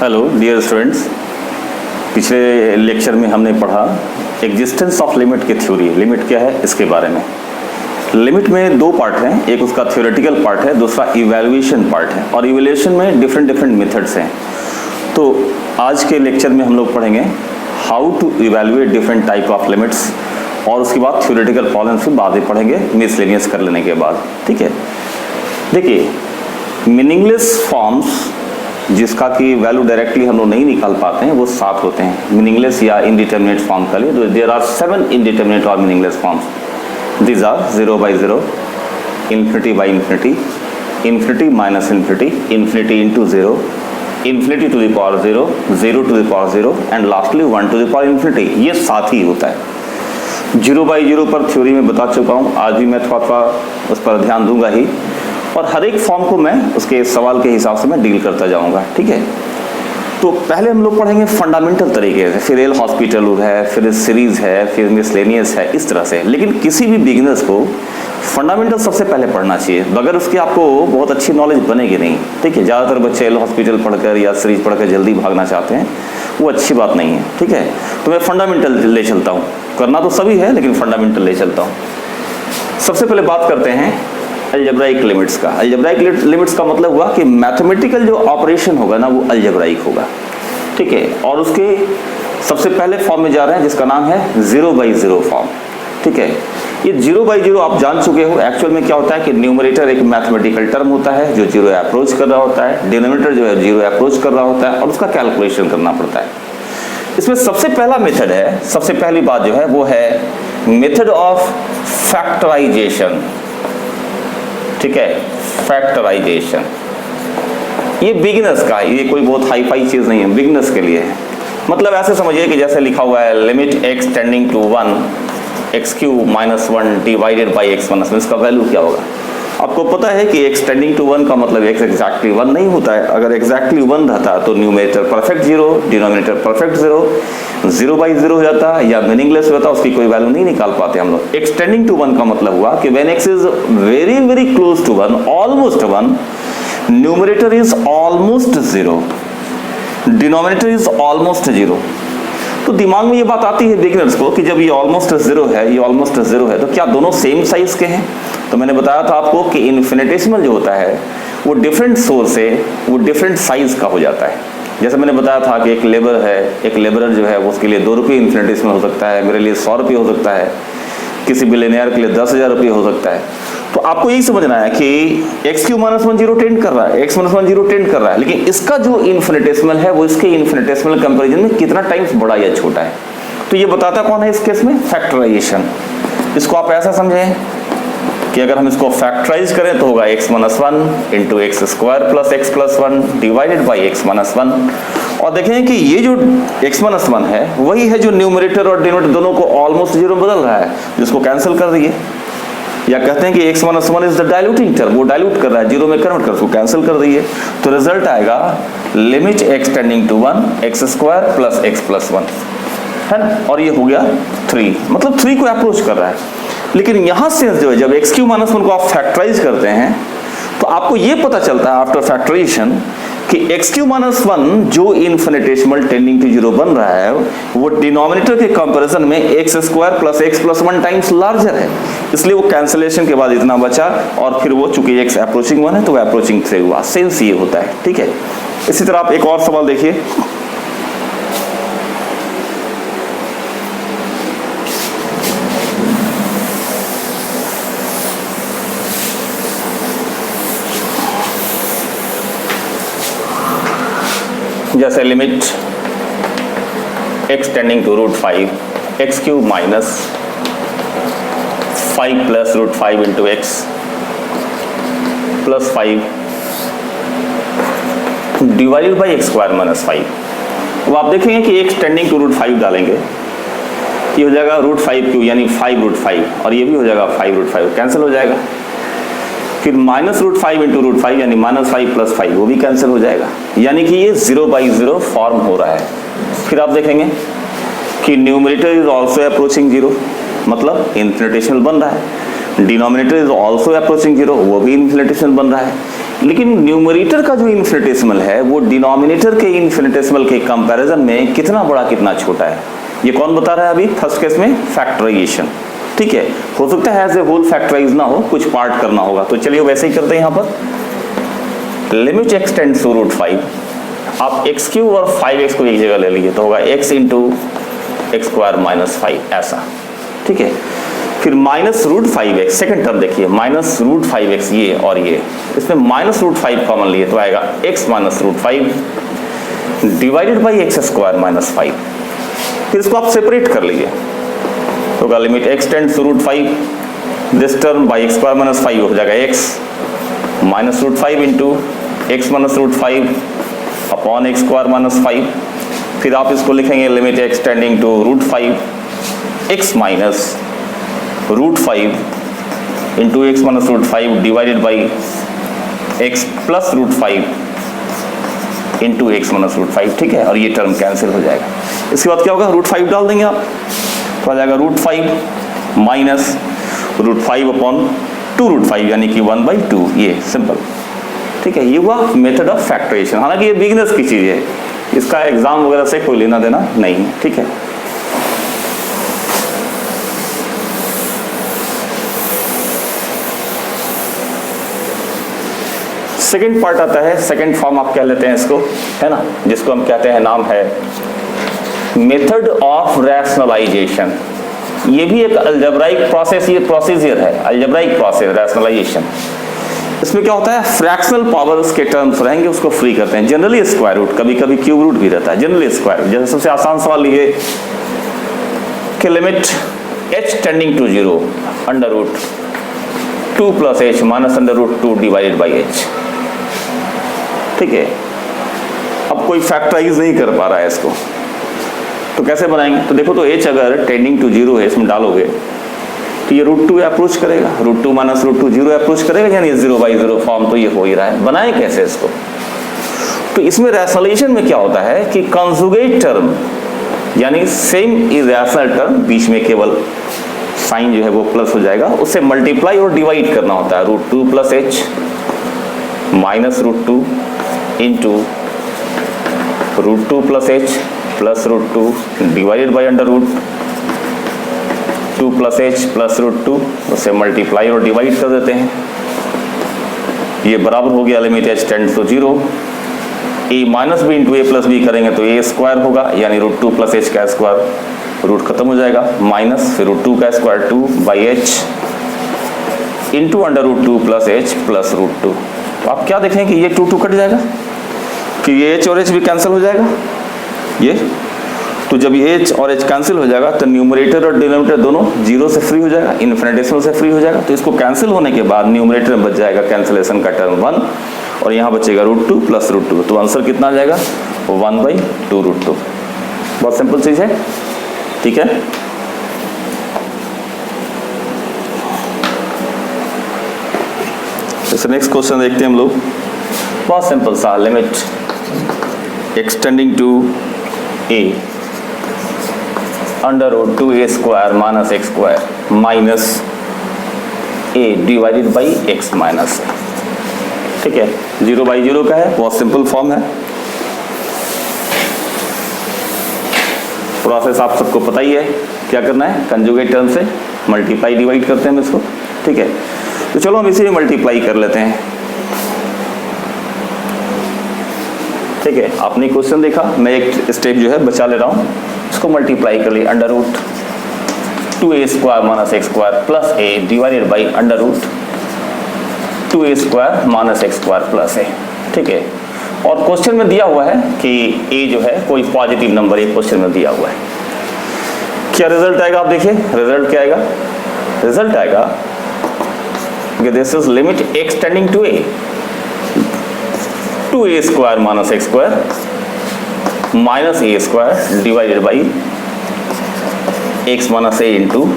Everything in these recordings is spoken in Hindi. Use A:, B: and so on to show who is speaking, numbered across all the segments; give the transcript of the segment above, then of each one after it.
A: हेलो डियर स्टूडेंट्स, पिछले लेक्चर में हमने पढ़ा एग्जिस्टेंस ऑफ लिमिट की थ्योरी। लिमिट क्या है इसके बारे में। लिमिट में दो पार्ट हैं, एक उसका थ्योरेटिकल पार्ट है, दूसरा इवैल्यूएशन पार्ट है। और इवैल्यूएशन में डिफरेंट मेथड्स हैं। तो आज के लेक्चर में हम लोग पढ़ेंगे how to evaluate different type of limits, और उसके बाद थ्योरेटिकल प्रॉब्लम्स भी बाद में पढ़ेंगे मिसलेनियस कर लेने के बाद। ठीक है, देखिए मीनिंगलेस फॉर्म्स जिसका कि वैल्यू डायरेक्टली हम लोग नहीं निकाल पाते हैं वो 7 होते हैं मीनिंगलेस या इनडिटर्मिनेट फॉर्म के लिए। तो देयर आर 7 इनडिटर्मिनेट और meaningless forms. These are 0 by 0, infinity by infinity, infinity minus infinity, infinity into 0, infinity to the power 0, 0 to the power 0 and lastly 1 to the power infinity। ये 7 ही होता है। 0 by 0 पर थ्योरी में बता चुका हूँ, आज भी मैं थोड़ा उस पर ध्यान दूंगा ही, और हर एक फॉर्म को मैं उसके सवाल के हिसाब से मैं डील करता जाऊंगा। ठीक है, तो पहले हम लोग पढ़ेंगे फंडामेंटल तरीके से, फिर एल हॉस्पिटल है, फिर सीरीज है, फिर मिसलेनियस है, इस तरह से। लेकिन किसी भी बिगिनर्स को फंडामेंटल सबसे पहले पढ़ना चाहिए, बगैर उसके आपको बहुत अच्छी नॉलेज बनेगी नहीं। ठीक है, ज़्यादातर बच्चे एल हॉस्पिटल पढ़कर या सीरीज पढ़कर जल्दी भागना चाहते हैं, वो अच्छी बात नहीं है। ठीक है, तो मैं फंडामेंटल ले चलता हूँ, करना तो सभी है लेकिन फंडामेंटल ले चलता हूँ। सबसे पहले बात करते हैं अलजेब्राइक लिमिट्स का। अलजेब्राइक लिमिट्स का मतलब हुआ कि मैथमेटिकल जो ऑपरेशन होगा ना वो अलजेब्राइक होगा। ठीक है, और उसके सबसे पहले फॉर्म में जा रहे हैं जिसका नाम है 0 by 0 फॉर्म। ठीक है, ये 0 by 0 आप जान चुके हो। एक्चुअल में क्या होता है कि न्यूमरेटर एक मैथमेटिकल टर्म होता है जो 0 अप्रोच कर रहा होता है, डिनोमिनेटर जो है 0 अप्रोच कर रहा होता है, और उसका कैलकुलेशन करना पड़ता है। इसमें सबसे पहला मेथड है, सबसे पहली बात जो है वो है मेथड ऑफ फैक्टराइजेशन। ठीक है, फैक्टराइजेशन ये बिगिनर्स का है, ये कोई बहुत हाई फाई चीज नहीं है, बिगिनर्स के लिए है। मतलब ऐसे समझिए कि जैसे लिखा हुआ है limit x tending to 1 x³ - 1 divided by x - 1, इसका वैल्यू क्या होगा। आपको पता है कि x टेंडिंग टू 1 का मतलब x एग्जैक्टली 1 नहीं होता है। अगर एग्जैक्टली 1 रहता तो numerator perfect 0, denominator perfect 0, 0 by 0 हो जाता या मीनिंगलेस होता, उसकी कोई वैल्यू नहीं निकाल पाते हम लोग। x टेंडिंग टू 1 का मतलब हुआ कि when x is very very close to 1, almost 1, numerator is almost 0, denominator is almost 0। तो दिमाग में ये बात आती है बिगिनर्स को कि जब ये ऑलमोस्ट 0 है, ये ऑलमोस्ट 0 है, तो क्या दोनों सेम साइज के हैं। तो मैंने बताया था आपको कि इन्फिनिटेसिमल जो होता है वो डिफरेंट सोर्स से वो डिफरेंट साइज का हो जाता है। जैसे मैंने बताया था कि एक लेबर है, एक लेबरर जो है उसके लिए 2 रुपये इन्फिनिटेसिमल हो सकता है, मेरे लिए 100 रुपये हो सकता है, किसी बिलियनियर के लिए 10,000 रुपये हो सकता है। तो आपको यही समझना है कि x³ - 1 0 टेंड कर रहा है, x - 1 0 टेंड कर रहा है, लेकिन इसका जो इन्फिनिटेसिमल है वो इसके इन्फिनिटेसिमल कंपैरिजन में कितना टाइम्स बड़ा या छोटा है। तो ये बताता कौन है इस केस में, फैक्टराइजेशन। इसको आप ऐसा समझें कि अगर हम इसको फैक्टराइज करें तो होगा x - 1 into x² plus x + 1 divided by x - 1। और देखें कि ये जो x - 1 है वही है जो न्यूमरेटर और डिनोमिनेटर दोनों को ऑलमोस्ट 0 बदल रहा है, जिसको कैंसिल कर दीजिए। या कहते हैं कि x - 1 is the diluting term, वो डाइल्यूट कर रहा है, 0 में कन्वर्ट कर, उसको कैंसिल कर दीजिए। तो रिजल्ट आएगा limit x tending to 1 x² plus x + 1, है ना। और ये हो गया 3, मतलब 3 को अप्रोच कर रहा है। लेकिन यहां से जो है जब x³ - 1 को आप फैक्टराइज करते हैं तो आपको ये पता चलता है आफ्टर फैक्टराइजेशन कि x³ - 1 जो इन्फिनिटेसिमल टेंडिंग टू 0 बन रहा है वो डिनोमिनेटर के कंपैरिजन में x² plus x + 1 times larger है, इसलिए वो कैंसिलेशन के बाद इतना बचा। और फिर वो चूंकि x अप्रोचिंग 1 है तो वो अप्रोचिंग 3 हुआ। सेंस ये होता है। ठीक है, इसी तरह आप एक और सवाल देखिए। जैसे limit x tending to √5 x³ - 5 plus √5 into x plus 5 divided by x² - 5। अब आप देखेंगे कि x टेंडिंग टू √5 डालेंगे, ये हो जाएगा √5³ यानी 5√5, और ये भी हो जाएगा 5√5, कैंसिल हो जाएगा। फिर -√5 इंटू √5 यानी -5 प्लस 5, वो भी कैंसिल हो जाएगा। यानी कि ये 0 by 0 फॉर्म हो रहा है। फिर आप देखेंगे कि न्यूमरेटर इज ऑल्सो अप्रोचिंग 0, मतलब इन्फिनिटेसिमल बन रहा है। डिनोमिनेटर इज ऑल्सो अप्रोचिंग 0, वो भी इन्फिनिटेसिमल बन रहा है। लेकिन न्यूमरेटर का जो इन्फिनिटेसिमल है वो डिनोमिनेटर के इन्फिनिटेसिमल के कंपैरिजन में कितना बड़ा कितना छोटा है, ये कौन बता रहा है अभी? फर्स्ट केस में फैक्टराइजेशन, ठीक है। हो सकता है एज ए होल फैक्टराइज ना हो, कुछ पार्ट करना होगा, तो चलिए वैसे ही करते हैं। यहाँ पर लिमिट एक्स टेंड्स टू √5, आप x क्यूब और 5x को एक जगह ले लीजिए तो होगा x into x square minus 5 ऐसा, ठीक है। फिर -√5x, सेकंड टर्म देखिए, -√5x ये और ये, इसमें -√5 कॉमन लिए तो आएगा x minus √5 divided by x square minus 5। फिर इसको आप सेपरेट कर लीजिए तो होगा limit x tends to √5, this term by x square minus 5 हो जाएगा x minus √5 into x minus √5 upon x square minus 5। फिर आप इसको लिखेंगे limit x tending to √5 x minus √5 into x minus √5 divided by x plus √5 into x minus √5, ठीक है। और ये टर्म कैंसिल हो जाएगा। इसके बाद क्या होगा? √5 डाल देंगे आप तो आ जाएगा √5 माइनस √5 अपॉन 2√5 यानी कि 1/2, ये सिंपल, ठीक है। ये हुआ मेथड ऑफ फैक्टराइजेशन। हालांकि ये बिगिनर्स की चीज़ है, इसका एग्जाम वगैरह से कोई लेना देना नहीं है, ठीक है। सेकेंड पार्ट आता है, सेकेंड फॉर्म आप कह लेते हैं इसको, है ना, जिसको हम कहते हैं, नाम है मेथड ऑफ रैशनलाइजेशन। ये भी एक अलजेब्राइक प्रोसेस, ये प्रोसीजर है, अलजेब्राइक प्रोसेस रैशनलाइजेशन। इसमें क्या होता है? फ्रैक्शनल पावर्स के टर्म्स रहेंगे, उसको फ्री करते हैं। जनरली स्क्वायर रूट, कभी कभी क्यूब रूट भी रहता है, जनरली स्क्वायर रूट। जैसे सबसे आसान सवाल लीजिए कि limit h tending to 0 √2 plus h minus √2 divided by h, ठीक है। अब कोई फैक्टराइज नहीं कर पा रहा है इसको, तो कैसे बनाएंगे? तो देखो, तो h अगर टेंडिंग टू 0 है, इसमें डालोगे तो ये √2 अप्रोच करेगा, √2 माइनस √2 0 अप्रोच करेगा, यानी 0/0 फॉर्म तो ये हो ही रहा है। बनाए कैसे इसको? तो इसमें रैशनलाइजेशन में क्या होता है कि कंजुगेट टर्म यानी सेम इरेशनल टर्म, बीच में केवल साइन जो है वो प्लस हो जाएगा, उससे मल्टीप्लाई और डिवाइड करना होता है। √2 plus h minus √2 into √2 plus h plus √2 divided by √2 plus h plus √2, उससे मल्टीप्लाई और डिवाइड कर देते हैं। ये बराबर हो गया limit h tends to 0, a minus b into a plus b करेंगे तो a स्क्वायर होगा, यानी √2 प्लस h का स्क्वायर, रूट खत्म हो जाएगा, माइनस फिर √2 का square 2 by h into √2 plus h plus √2। तो आप क्या देखें कि ये 2 कट जाएगा, कि ये h और h भी कैंसिल हो जाएगा ये। तो जब ये h और h कैंसिल हो जाएगा तो न्यूमरेटर और डिनोमिनेटर दोनों 0 से फ्री हो जाएगा, इन्फिनिटेसिमल से फ्री हो जाएगा। तो इसको कैंसिल होने के बाद न्यूमरेटर में बच जाएगा कैंसिलेशन का टर्म 1, और यहाँ बचेगा √2 प्लस √2। तो आंसर कितना आ जाएगा? 1/2 √2। बहुत सिंपल चीज़ है, ठीक है। तो नेक्स्ट क्वेश्चन देखते हैं हम लोग, बहुत सिंपल सा। Limit x tending to a √2a square minus x square minus a divided by x minus, ठीक है। 0/0 का है, बहुत सिंपल फॉर्म है। प्रोसेस आप सबको पता ही है, क्या करना है? कंजुगेट टर्म से मल्टीप्लाई डिवाइड करते हैं हम इसको, ठीक है। तो चलो हम इसे भी मल्टीप्लाई कर लेते हैं, ठीक है। आपने क्वेश्चन देखा, मैं एक स्टेप जो है बचा ले रहा हूँ, इसको मल्टीप्लाई कर लिया, √2a square minus x square plus a divided by √2a square minus x square plus a, ठीक है। और क्वेश्चन में दिया हुआ है कि a जो है कोई पॉजिटिव नंबर, एक क्वेश्चन में दिया हुआ है। क्या रिजल्ट आएगा? आप देखिए रिजल्ट क्या आएगा। रिजल्ट आएगा कि this is limit x tending to a 2a square minus x square minus a square divided by x minus a into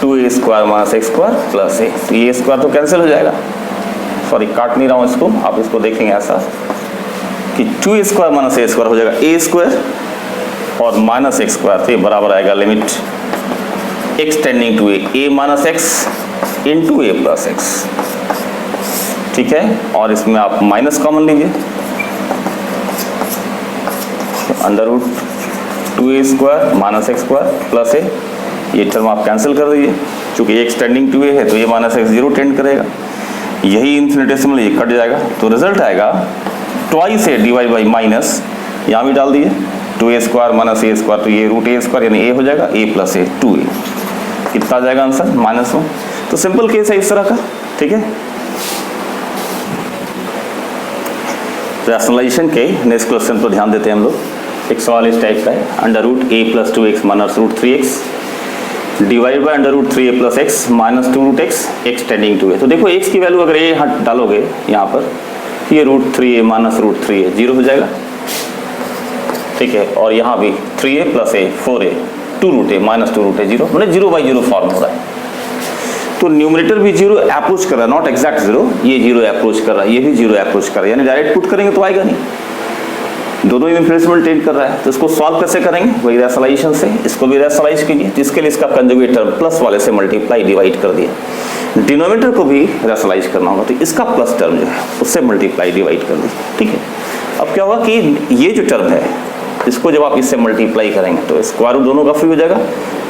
A: √2a square minus x square plus a। तो ये स्क्वायर तो कैंसिल हो जाएगा, सॉरी काट नहीं रहा हूँ इसको, आप इसको देखेंगे ऐसा कि 2a square minus a square हो जाएगा a स्क्वायर और माइनस एक्स स्क्वायर, तो ये बराबर आएगा limit x tending to a minus x into a plus x, ठीक है, और इसमें आप माइनस कॉमन लीजिए, under root 2a² minus x² plus a, ये टर्म आप कैंसिल कर दीजिए, चूंकि x टेंडिंग टू a है तो ये माइनस x 0 टेंड करेगा, यही इन्फिनिटेसिमल ये कट जाएगा, तो रिजल्ट आएगा twice a divide by minus, यहाँ भी डाल दिए 2a² माइनस a², तो ये रूट a² यानी a हो जाएगा, a प्लस a 2a, कितना आ जाएगा आंसर -1। तो सिंपल केस है इस तरह का, ठीक है। रैशनलाइजेशन के नेक्स्ट क्वेश्चन पर ध्यान देते हैं हम लोग। एक सवाल इस टाइप का है, under root a plus 2x minus root 3x divide by under root 3a plus x minus 2 root x tending to a। तो देखो x की वैल्यू अगर a यहाँ डालोगे यहाँ पर, ये root 3a minus root 3a 0 हो जाएगा, ठीक है, और यहाँ भी 3a plus a 4a 2 root a minus 2 root a 0, मतलब 0/0 फॉर्म हो रहा है। तो न्यूमरेटर भी 0 अप्रोच कर रहा है, नॉट एग्जैक्ट 0, ये 0 अप्रोच कर रहा है, ये भी 0 अप्रोच कर रहा है, यानी डायरेक्ट पुट करेंगे तो आएगा नहीं, दोनों इन्फिनिटेसिमल टेंड कर रहा है। तो इसको सॉल्व कैसे करेंगे, वही रैशनलाइजेशन से, इसको भी रैशनलाइज कीजिए, जिसके लिए इसका कंजुगेट टर्म प्लस वाले से मल्टीप्लाई डिवाइड कर दिया, डिनोमिनेटर को भी रैशनलाइज करना होगा, तो इसका प्लस टर्म जो है उससे मल्टीप्लाई डिवाइड कर दिया, ठीक है। अब क्या होगा कि ये जो टर्म है इसको जब आप इससे मल्टीप्लाई करेंगे तो स्क्वायर रूट दोनों का फ्री हो जाएगा,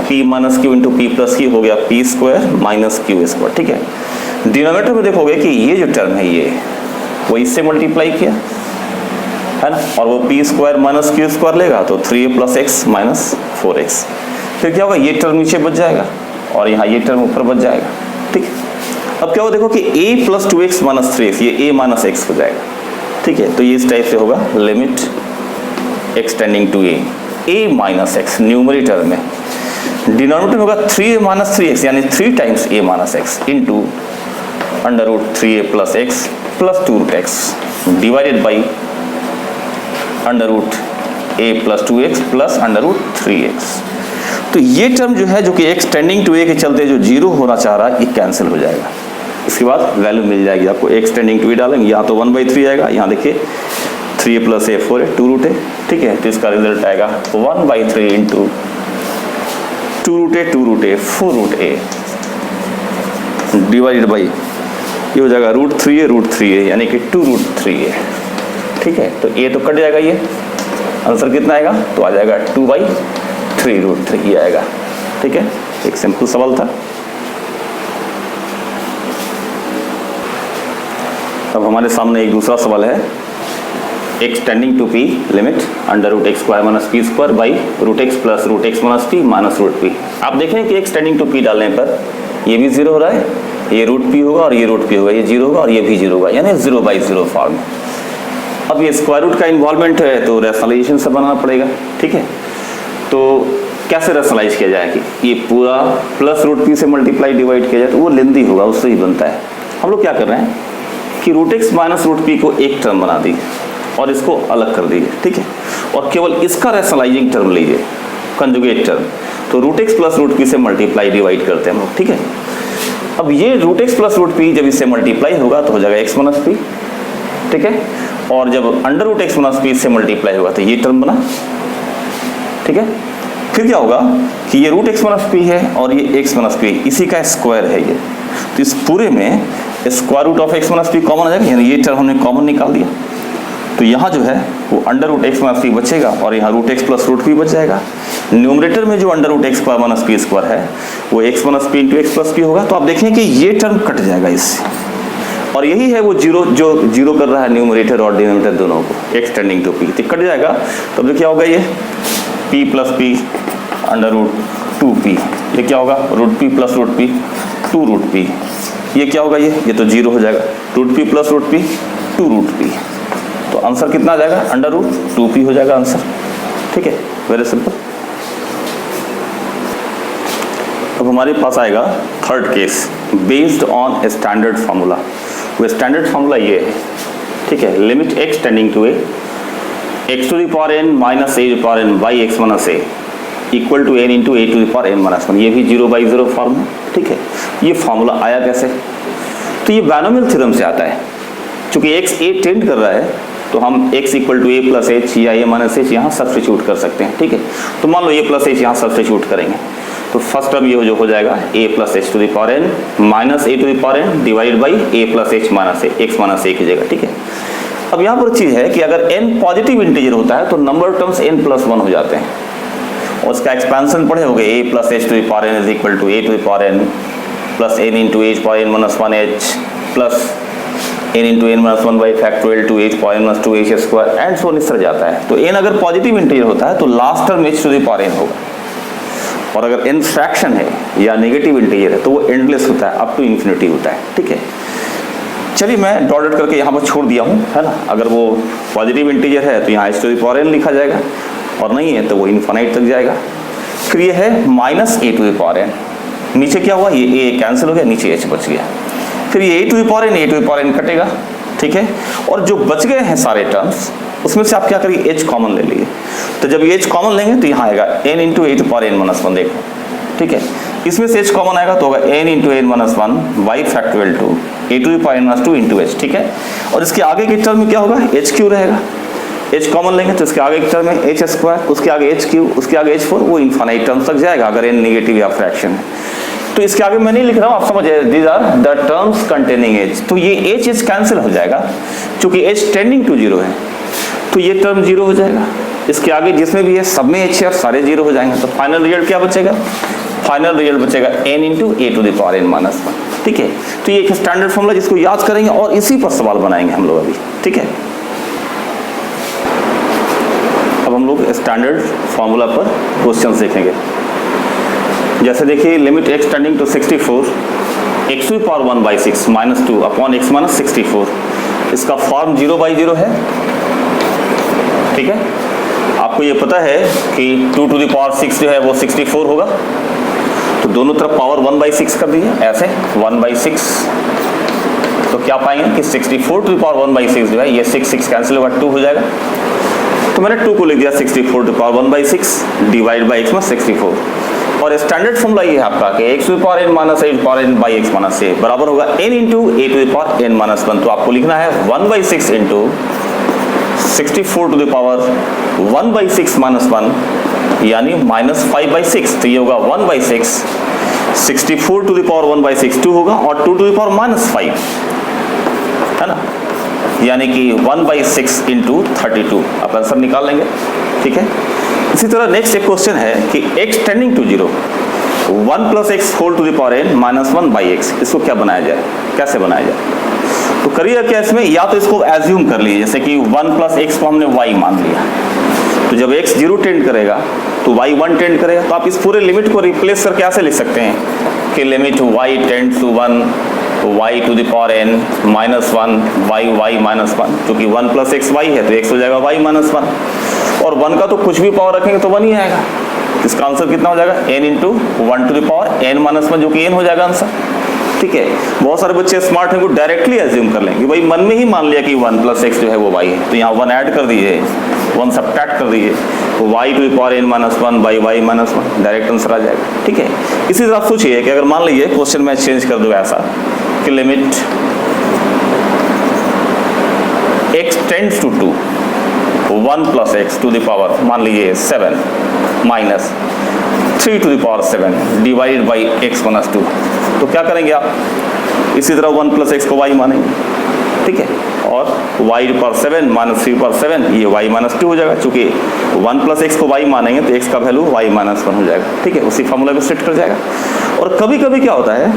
A: p minus Q into P plus Q हो गया p² माइनस q², ठीक है। डिनोमिनेटर में देखोगे कि ये जो टर्म है ये वो इससे मल्टीप्लाई किया है ना, और वो p² माइनस q² लेगा तो 3a plus x minus 4x, फिर क्या होगा ये टर्म नीचे बच जाएगा और यहाँ ये टर्म ऊपर बच जाएगा, ठीक है। अब क्या होगा देखो कि a plus 2x minus 3x, ये a माइनस x हो जाएगा, ठीक है। तो ये इस टाइप से होगा, limit x tending to a minus x numerator में, डिनोमिनेटर में होगा 3a माइनस 3x यानी 3 times a minus x into under root 3a plus x plus 2 root x divided by under root a plus 2x plus under root 3x। तो ये टर्म जो है जो कि x टेंडिंग टू a के चलते जो 0 होना चाह रहा है ये कैंसिल हो जाएगा, इसके बाद वैल्यू मिल जाएगी आपको, x टेंडिंग टू a डालेंगे, यहाँ तो 1/3 आएगा, यहाँ देखिए 3a प्लस a 4 है 2 रूट है, ठीक है। तो इसका रिजल्ट आएगा 1/3 into 2 root a 4 root a divided by ये हो जाएगा रूट 3a यानी कि 2 रूट 3a, ठीक है। तो a तो कट जाएगा, ये आंसर कितना आएगा तो आ जाएगा 2/3 रूट 3 ये आएगा, ठीक है। एक सिंपल सवाल था। अब हमारे सामने एक दूसरा सवाल है, x tending to p limit under root x² minus p² by root x plus root x minus p minus root p। आप देखें कि x टेंडिंग टू p डालने पर ये भी 0 हो रहा है, ये रूट p होगा और ये रूट p होगा, ये 0 होगा और ये भी 0 होगा, यानी 0/0 फॉर्म। अब ये स्क्वायर रूट का इन्वॉल्वमेंट है तो रैशनलाइजेशन से बनाना पड़ेगा, ठीक है। तो कैसे रैशनलाइज किया जाए कि ये पूरा प्लस रूट p से मल्टीप्लाई डिवाइड किया जाए, तो वो लेंदी होगा, उससे ही बनता है। हम लोग क्या कर रहे हैं कि root x minus root p को एक टर्म बना दी और इसको अलग कर दीजिए, ठीक है, और केवल इसका रैशनलाइजिंग टर्म लीजिए, कंजुगेट टर्म, तो root x plus root p से मल्टीप्लाई डिवाइड करते हैं हम लोग, ठीक है। अब ये root x plus root p जब इससे मल्टीप्लाई होगा तो हो जाएगा x माइनस p, ठीक है, और जब under root x minus p से मल्टीप्लाई होगा तो ये टर्म बना, ठीक है। फिर क्या होगा कि ये रूट x माइनस p है और ये x माइनस p इसी का स्क्वायर है ये, तो इस पूरे में square root of x minus p common आ जाएगा, यानी ये टर्म हमने कॉमन निकाल दिया, तो यहाँ जो है वो under root x minus p बचेगा और यहाँ root x plus root p बच जाएगा। न्यूमरेटर में जो under root x² minus p² है वो x minus p into x plus p होगा, तो आप देखें कि ये टर्म कट जाएगा इससे, और यही है वो 0 जो 0 कर रहा है न्यूमरेटर और डिनोमिनेटर दोनों को, x टेंडिंग टू p, तो कट जाएगा। तब तो क्या होगा ये p plus p under root 2p, ये क्या होगा root p plus root p 2 root p, ये क्या होगा ये तो 0 हो जाएगा, root p plus root p 2 root p, तो आंसर कितना आ जाएगा अंडर रूट 2p हो जाएगा आंसर, ठीक है, वेरी सिंपल। अब हमारे पास आएगा third case based on standard formula. वो स्टैंडर्ड फार्मूला ये है, ठीक है, limit x tending to a x to the power n minus a to the power n by x minus a equal to n into a to the power n minus 1, ये भी 0/0 फॉर्म है, ठीक है। ये फार्मूला आया कैसे, तो ये बायनोमियल थ्योरम से आता है, चूंकि x a टेंड कर रहा है तो हम x equal to a plus h या a माइनस h यहाँ सब्स्टिट्यूट कर सकते हैं, ठीक है। तो मान लो a प्लस h यहाँ सब्स्टिट्यूट करेंगे तो फर्स्ट टर्म ये जो हो जाएगा a plus h to the power n minus a to the power n divided by a plus h minus a, x minus a कीजिएगा, ठीक है। अब यहाँ पर चीज़ है कि अगर n पॉजिटिव इंटीजर होता है तो number of terms n plus 1 हो जाते हैं, और उसका एक्सपेंशन पढ़े होंगे a plus h to the power n is equal to a to the power n plus n into h power n minus 1h plus n into n minus 1 by factorial two h power n minus 2h square and so इस तरह जाता है। तो n अगर पॉजिटिव इंटीजर होता है तो last term h to the power n होगा, और अगर n फ्रैक्शन है या नेगेटिव इंटीजर है तो वो एंडलेस होता है, अप टू इन्फिनिटी होता है, ठीक है। चलिए मैं डॉटेड करके यहाँ पर छोड़ दिया हूँ, है ना। अगर वो पॉजिटिव इंटीजर है तो यहाँ h to the power n लिखा जाएगा, और नहीं है तो वो इन्फिनाइट तक जाएगा। फिर ये है minus a to the power n, नीचे क्या हुआ, ये a कैंसिल हो गया, नीचे h बच गया। फिर ये a to the power n कटेगा, ठीक है। और जो बच गए हैं सारे टर्म्स उसमें से आप क्या करिए, h कॉमन ले लीजिए। तो जब ये h कॉमन लेंगे तो यहाँ आएगा n into a to the power n minus 1, देखो, ठीक है। इसमें से h कॉमन आएगा तो होगा n into n minus 1 by factorial two a to the power n minus 2 into h, ठीक है। और इसके आगे के टर्म में क्या होगा, h क्यू रहेगा, h कॉमन लेंगे तो इसके आगे के टर्म में h स्क्वायर, उसके आगे h क्यू, उसके आगे h4, वो इन्फिनाइट टर्म्स तक जाएगा अगर n नेगेटिव या फ्रैक्शन है। तो इसके आगे मैं नहीं लिख रहा हूँ, आप समझिए, these are the terms containing h। तो ये h कैंसिल हो जाएगा, क्योंकि h टेंडिंग टू 0 है, तो ये टर्म 0 हो जाएगा। इसके आगे जिसमें भी है सब में h है और सारे 0 हो जाएंगे। तो फाइनल रिजल्ट क्या बचेगा, फाइनल रिजल्ट बचेगा n into a to the power n minus 1, ठीक है। तो ये एक स्टैंडर्ड फॉर्मूला जिसको याद करेंगे और इसी पर सवाल बनाएंगे हम लोग अभी, ठीक है। अब हम लोग स्टैंडर्ड फॉर्मूला पर क्वेश्चन देखेंगे। जैसे देखिए, limit x tending to 64 x to power 1 by 6 minus 2 upon x minus 64, इसका फॉर्म 0 बाई 0 है, ठीक है। आपको ये पता है कि 2 टू द पावर 6 जो है वो 64 होगा, तो दोनों तरफ पावर 1 बाई 6 कर दीजिए, ऐसे 1 बाई 6, तो क्या पाएंगे कि 64 टू द पावर 1 बाई 6 जो है ये 6 कैंसिल होगा, 2 हो जाएगा। तो मैंने 2 को लिख दिया 64 to the power 1 by 6 divide by x में 64, और स्टैंडर्ड फॉर्मूला ये है आपका कि x to the power n minus a power n by x minus a बराबर होगा n into a to the power n minus 1। तो आपको लिखना है 1 by 6 into 64 to the power 1 by 6 minus 1, यानी माइनस 5 बाई 6। तो ये होगा 1 by 6, 64 to the power 1 by 6 2 होगा, और 2 टू द पावर माइनस 5, है ना, यानी कि 1 बाई 6 इंटू 32। आप आंसर निकाल लेंगे, ठीक है। इसी तरह नेक्स्ट एक क्वेश्चन है कि x tending to 0 1 plus x whole to the power n minus 1 by x, इसको क्या बनाया जाए, कैसे बनाया जाए। तो करिए क्या इसमें, या तो इसको एज्यूम कर लीजिए, जैसे कि 1 प्लस एक्स को हमने y मान लिया, तो जब x 0 टेंड करेगा तो y 1 टेंड करेगा। तो आप इस पूरे लिमिट को रिप्लेस करके ऐसे लिख सकते हैं कि limit y tends to 1 y to the power n minus 1 y minus 1, क्योंकि 1 प्लस एक्स y है तो x हो जाएगा y माइनस 1, और 1 का तो कुछ भी पावर रखेंगे तो 1 ही आएगा। इसका आंसर कितना हो जाएगा, n into 1 to the power n minus 1, जो कि n हो जाएगा आंसर, ठीक है। बहुत सारे बच्चे स्मार्ट हैं, वो डायरेक्टली एज्यूम कर लेंगे, भाई मन में ही मान लिया कि 1 प्लस एक्स जो है वो y है, तो यहाँ 1 ऐड कर दीजिए, 1 सब्ट्रैक्ट कर दीजिए, तो y to the power n minus 1 by y minus 1, direct answer आ जाएगा, ठीक है। इसी तरह आप सोचिए कि अगर मान लीजिए क्वेश्चन में चेंज कर दो ऐसा कि limit x tends to 2 1 plus x to the power मान लीजिए 7 minus 3 to the power 7 divided by x minus 2, तो क्या करेंगे आप, इसी तरह 1 प्लस एक्स को y मानेंगे, ठीक है, और y to power 7 minus 3 power 7 ये y माइनस 2 हो जाएगा, चूंकि 1 प्लस एक्स को y मानेंगे तो x का वैल्यू y माइनस 1 हो जाएगा, ठीक है, उसी फॉर्मूला में सेट कर जाएगा। और कभी कभी क्या होता है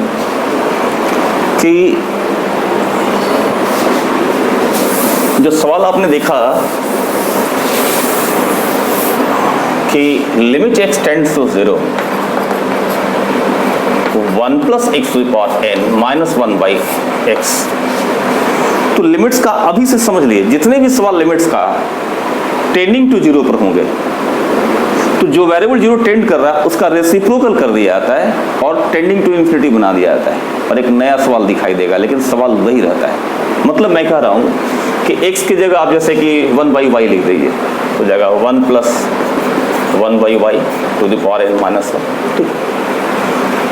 A: कि जो सवाल आपने देखा कि limit x tends to 0 1 plus x to the power n minus 1 by x, तो लिमिट्स का अभी से समझ लिए, जितने भी सवाल लिमिट्स का टेंडिंग टू 0 पर होंगे तो जो वेरिएबल 0 टेंड कर रहा है उसका रेसिप्रोकल कर दिया जाता है और टेंडिंग टू इन्फिनिटी बना दिया जाता है, और एक नया सवाल दिखाई देगा, लेकिन सवाल वही रहता है। मतलब मैं कह रहा हूँ कि x की जगह आप जैसे कि 1 बाई वाई लिख दीजिए, तो जाएगा 1 plus 1 by y to the power n minus 1, ठीक।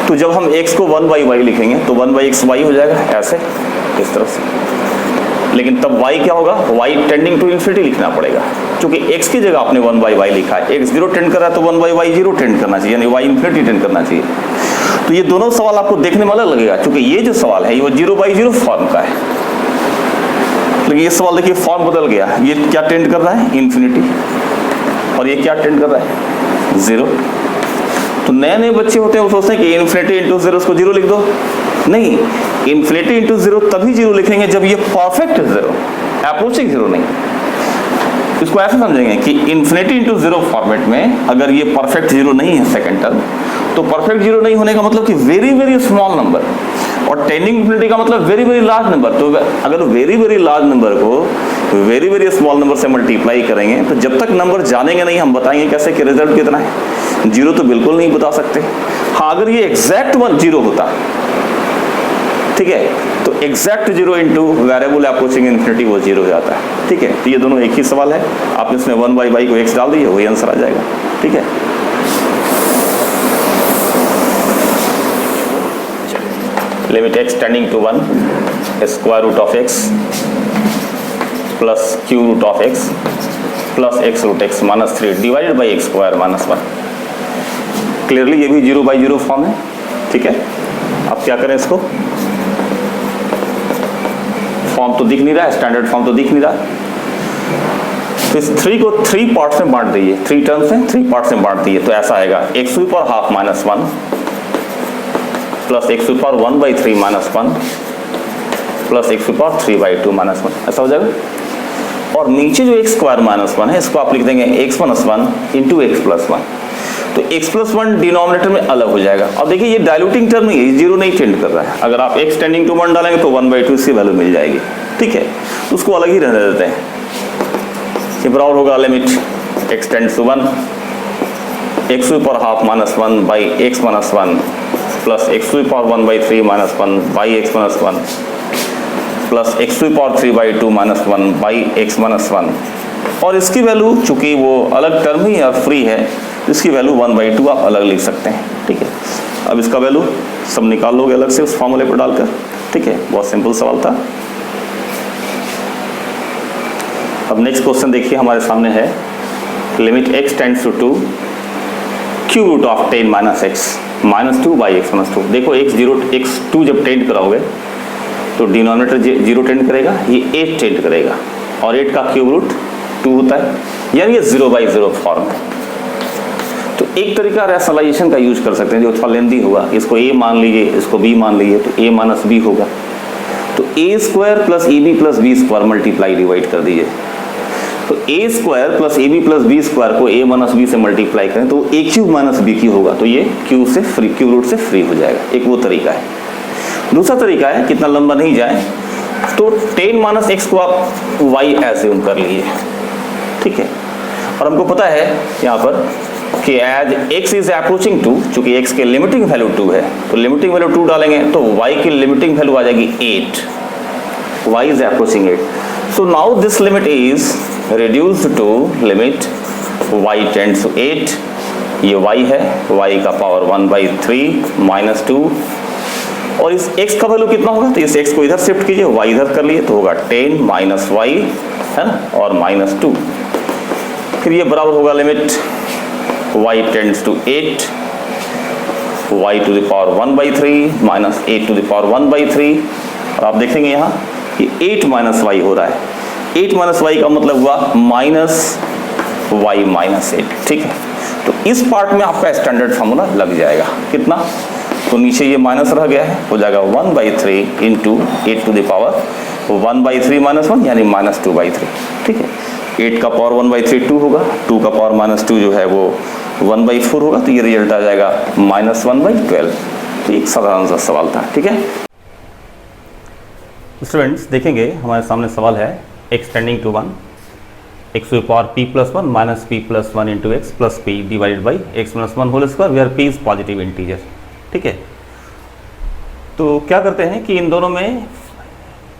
A: तो जब हम x को 1 बाई वाई लिखेंगे तो 1 बाई एक्स वाई हो जाएगा, ऐसे इस तरह से। लेकिन तब y क्या होगा, y टेंडिंग टू इन्फिनिटी लिखना पड़ेगा, क्योंकि x की जगह आपने 1/y लिखा है, x 0 टेंड कर रहा है तो 1/y 0 टेंड करना चाहिए, यानी y इन्फिनिटी टेंड करना चाहिए। तो ये दोनों सवाल आपको देखने में अलग लगेगा, क्योंकि ये जो सवाल है वो 0/0 फॉर्म का है, लेकिन ये सवाल देखिए फॉर्म बदल गया, ये क्या टेंड कर रहा है, इन्फिनिटी, और ये क्या टेंड कर रहा है, 0। तो नए नए बच्चे होते हैं वो सोचते हैं कि इन्फिनिटी इंटू 0 उसको 0 लिख दो, नहीं, इन्फिनिटी इंटू 0 तभी 0 लिखेंगे जब ये परफेक्ट 0, अप्रोचिंग 0 नहीं। इसको ऐसे समझेंगे कि इन्फिनिटी इंटू 0 फॉर्मेट में अगर ये परफेक्ट 0 नहीं है सेकंड टर्म, तो परफेक्ट 0 नहीं होने का मतलब कि वेरी वेरी स्मॉल नंबर, और टेंडिंग इन्फिनिटी का मतलब वेरी वेरी लार्ज नंबर। तो अगर वेरी वेरी लार्ज नंबर को वेरी वेरी स्मॉल नंबर से मल्टीप्लाई करेंगे तो जब तक नंबर जानेंगे नहीं हम बताएंगे कैसे कि रिजल्ट कितना है, 0 तो बिल्कुल नहीं बता सकते। हाँ, अगर ये एग्जैक्ट 0 होता, ठीक है, तो exact 0 into variable approaching infinity वो 0 हो जाता है, ठीक है। तो ये दोनों एक ही सवाल है, आपने इसमें 1/y को x डाल दिए, वही आंसर आ जाएगा, ठीक है। Limit x tending to 1 square root of x plus cube root of x plus x root x minus 3 divided by x square minus 1। Clearly ये भी 0/0 फॉर्म है, ठीक है। अब क्या करें, इसको फॉर्म तो दिख नहीं रहा है, स्टैंडर्ड फॉर्म तो दिख नहीं रहा, तो इस 3 को 3 पार्ट्स में बांट दीजिए, 3 टर्म्स हैं 3 पार्ट्स में बांट दीजिए, तो ऐसा आएगा x to the power half minus 1 plus x to the power 1/3 minus 1 plus x to the power 3/2 minus 1, ऐसा हो जाएगा। और नीचे जो x स्क्वायर माइनस 1 है इसको आप लिख देंगे x minus 1 into x plus 1, तो x प्लस 1 डिनोमिनेटर में अलग हो जाएगा। अब देखिए ये डायलूटिंग टर्म नहीं है, 0 नहीं टेंड कर रहा है, अगर आप x टेंडिंग टू 1 डालेंगे तो 1/2 इसकी वैल्यू मिल जाएगी, ठीक है, तो उसको अलग ही रहने देते हैं। ये बराबर होगा limit x tends to 1 x to the power half minus 1 by x minus 1 plus x to the power 1/3 minus 1 by x minus 1 plus x to the power 3/2 minus 1 by x minus 1, और इसकी वैल्यू चूंकि वो अलग टर्म ही है, फ्री है, इसकी वैल्यू 1/2 आप अलग लिख सकते हैं, ठीक है। अब इसका वैल्यू सब निकाल लोगे अलग से उस फॉर्मूले पर डालकर, ठीक है, बहुत सिंपल सवाल था। अब नेक्स्ट क्वेश्चन देखिए हमारे सामने है, limit x tends to 2 cube root of 10 minus x minus 2 by x minus 2। देखो x2 जब टेंड कराओगे तो डिनोमिनेटर 0 टेंड करेगा, ये 8 टेंड करेगा, और 8 का क्यूब रूट 2 होता है, यानी ये 0/0 फॉर्म है। तो एक तरीका रैशनलाइजेशन का यूज कर सकते हैं जो थोड़ा लेंदी होगा, इसको a मान लीजिए, इसको b मान लीजिए, तो a माइनस b होगा, तो a square plus ab plus b square multiply divide कर दीजिए, तो a square plus ab plus b square को a माइनस b से मल्टीप्लाई करें तो a cube minus b cube होगा, तो ये क्यूब से फ्री, क्यूब रूट से फ्री हो जाएगा। एक वो तरीका है। दूसरा तरीका है, कितना लंबा नहीं जाए, तो 10 माइनस x को आप y एज्यूम कर लीजिए, ठीक है, और हमको पता है यहाँ पर कि एज x इज अप्रोचिंग 2, चूंकि x के लिमिटिंग वैल्यू 2 है, तो लिमिटिंग वैल्यू 2 डालेंगे तो y की लिमिटिंग वैल्यू आ जाएगी 8, y is approaching 8। So now this limit is reduced to limit y tends to 8, ये y है, y का पावर 1/3 माइनस 2, और इस x का वैल्यू कितना होगा, तो इस x को इधर शिफ्ट कीजिए, y इधर कर लिए, तो होगा 10 माइनस y है ना, और माइनस 2, फिर ये बराबर होगा limit y tends to 8 y to the power 1/3 minus 8 to the power 1/3, और आप देखेंगे यहाँ कि 8 माइनस y हो रहा है, 8 माइनस वाई का मतलब हुआ माइनस वाई माइनस 8, ठीक है। तो इस पार्ट में आपका स्टैंडर्ड फार्मूला लग जाएगा, कितना, तो नीचे ये माइनस रह गया है, हो जाएगा 1/3 into 8 to the power 1/3 minus 1 यानी माइनस 2/3, ठीक है। 8 का पावर 1/3 2 होगा, 2 का पावर माइनस 2 जो है वो 1/4 होगा, तो ये रिजल्ट आ जाएगा माइनस 1/12। तो एक साधारण सा सवाल था, ठीक है। स्टूडेंट्स देखेंगे हमारे सामने सवाल है x tending to 1 x to the power p plus 1 minus p plus 1 into x plus p divided by x minus 1 whole square where p is positive integer, ठीक है। तो क्या करते हैं कि इन दोनों में,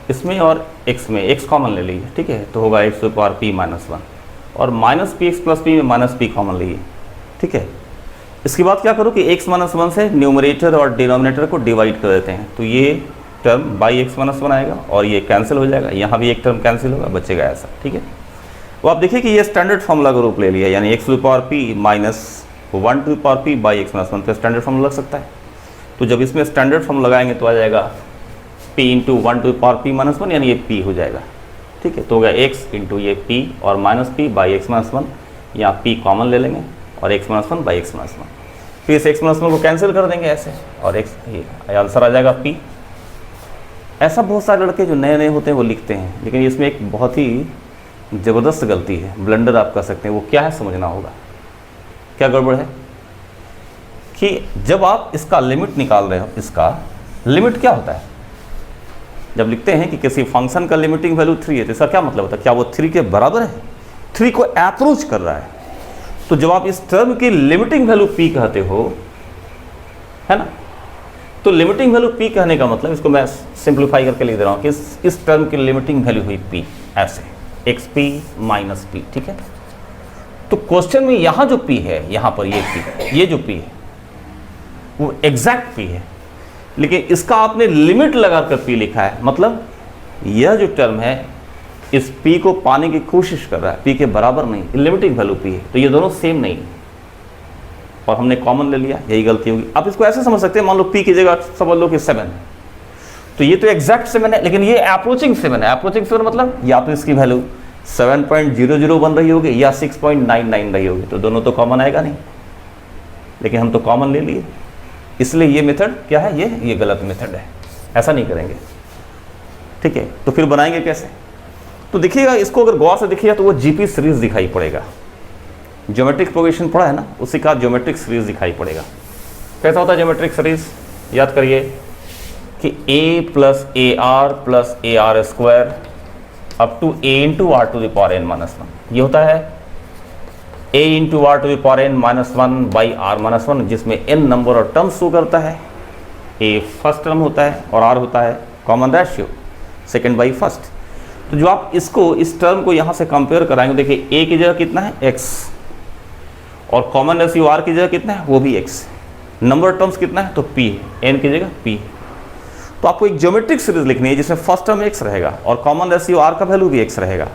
A: इसमें और x में x कॉमन ले लीजिए, ठीक है, तो होगा x to the power p minus 1, और minus p x plus p में माइनस p कॉमन लीजिए, ठीक है। इसके बाद क्या करो कि x माइनस 1 से न्यूमरेटर और डिनोमिनेटर को डिवाइड कर देते हैं, तो ये term by x minus one आएगा और ये कैंसिल हो जाएगा, यहाँ भी एक टर्म कैंसिल होगा, बचेगा ऐसा, ठीक है। तो आप देखिए कि ये स्टैंडर्ड फॉर्मूला का रूप ले लिया, यानी x to the power p minus 1 to the power p by x minus one, तो स्टैंडर्ड फॉर्मूला लग सकता है। तो जब इसमें स्टैंडर्ड फॉर्मूला लगाएंगे तो आ जाएगा p into 1 to the power p minus one, यानी ये पी हो जाएगा, ठीक है। तो हो गया एक्स इंटू ये पी और minus P by x minus one, यहाँ पी कॉमन ले लेंगे और x minus one by x minus one, फिर इस एक्स माइनस वन को कैंसिल कर देंगे ऐसे और एक्स, ये आंसर आ जाएगा पी। ऐसा बहुत सारे लड़के जो नए नए होते हैं वो लिखते हैं, लेकिन इसमें एक बहुत ही ज़बरदस्त गलती है, ब्लंडर आप कह सकते हैं। वो क्या है समझना होगा, क्या गड़बड़ है कि जब आप इसका लिमिट निकाल रहे हो, इसका लिमिट क्या होता है, जब लिखते हैं कि किसी फंक्शन का लिमिटिंग वैल्यू 3 है तो इसका क्या मतलब होता है, क्या वो 3 के बराबर है, 3 को अप्रोच कर रहा है। तो जब आप इस टर्म की लिमिटिंग वैल्यू p कहते हो, है ना, तो लिमिटिंग वैल्यू p कहने का मतलब, इसको मैं सिंप्लीफाई करके लिख दे रहा हूँ कि इस टर्म की लिमिटिंग वैल्यू हुई p, ऐसे एक्स पी माइनस पी, ठीक है। तो क्वेश्चन में यहाँ जो p है, यहाँ पर ये p, ये जो p है वो एग्जैक्ट p है, लेकिन इसका आपने लिमिट लगाकर p लिखा है, मतलब यह जो टर्म है इस p को पाने की कोशिश कर रहा है, p के बराबर नहीं, लिमिटिंग वैल्यू p है, तो ये दोनों सेम नहीं और हमने कॉमन ले लिया, यही गलती होगी। आप इसको ऐसे समझ सकते हैं, मान लो p की जगह समझ लो कि 7, तो ये तो एग्जैक्ट 7 है, लेकिन ये अप्रोचिंग 7 है। अप्रोचिंग 7 मतलब या तो इसकी वैल्यू 7.00 बन रही होगी या 6.99 रही होगी, तो दोनों तो कॉमन आएगा नहीं, लेकिन हम तो कॉमन ले लिए, इसलिए ये मेथड क्या है, ये गलत मेथड है, ऐसा नहीं करेंगे, ठीक है। तो फिर बनाएंगे कैसे, तो देखिएगा, इसको अगर गौर से देखिएगा तो वो जीपी सीरीज दिखाई पड़ेगा, ज्योमेट्रिक प्रोग्रेशन पढ़ा है ना, उसी का ज्योमेट्रिक सीरीज दिखाई पड़ेगा। कैसा होता है ज्योमेट्रिक सीरीज, याद करिए कि a plus a r square up to a into r to the power n minus one, ये होता है a into r to the power n minus one by r minus one, जिसमें n नंबर और टर्म शो करता है, a फर्स्ट टर्म होता है और r होता है common ratio second by first. तो जो आप इसको, इस टर्म को यहाँ से कंपेयर कराएंगे, देखिए a की जगह कितना है x और कॉमन रेशियो r की जगह कितना है, वो भी x, नंबर टर्म्स कितना है तो p, n की जगह p। तो आपको एक ज्योमेट्रिक सीरीज लिखनी है जिसमें फर्स्ट टर्म x रहेगा और कॉमन रेशियो r का वैल्यू भी x रहेगा।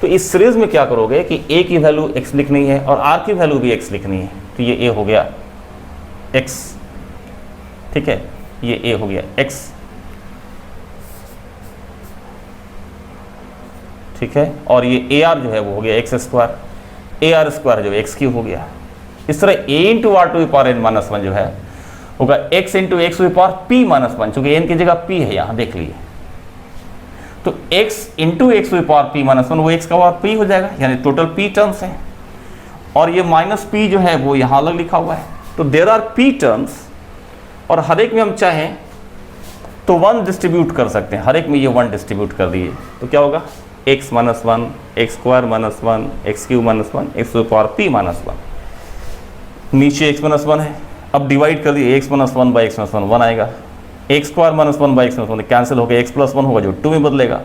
A: तो इस सीरीज में क्या करोगे कि a की वैल्यू x लिखनी है और r की वैल्यू भी x लिखनी है, तो ये a हो गया x, ठीक है, ये a हो गया x, ठीक है, और ये AR जो है वो हो गया एक्स स्क्वायर, AR स्क्वायर जो एक्स क्यूब हो गया। इस तरह a into r to the power n minus one जो है होगा x into x to the power p minus one, चूंकि n की जगह p है यहाँ देख लीजिए, तो x into x to the power p minus one, वो x का पावर p हो जाएगा, यानी टोटल p टर्म्स हैं, और ये माइनस p जो है वो यहाँ अलग लिखा हुआ है। तो देयर आर p टर्म्स, और हर एक में हम चाहें तो 1 डिस्ट्रीब्यूट कर सकते हैं, हर एक में ये 1 डिस्ट्रीब्यूट कर दिए, तो क्या होगा x minus one, x square minus one, x cube minus one, x to the power p minus one, नीचे x माइनस वन है, अब डिवाइड कर दिए x minus one by x minus one, 1 आएगा, x square minus one by x minus one cancel हो गया, x प्लस 1 होगा जो 2 में बदलेगा,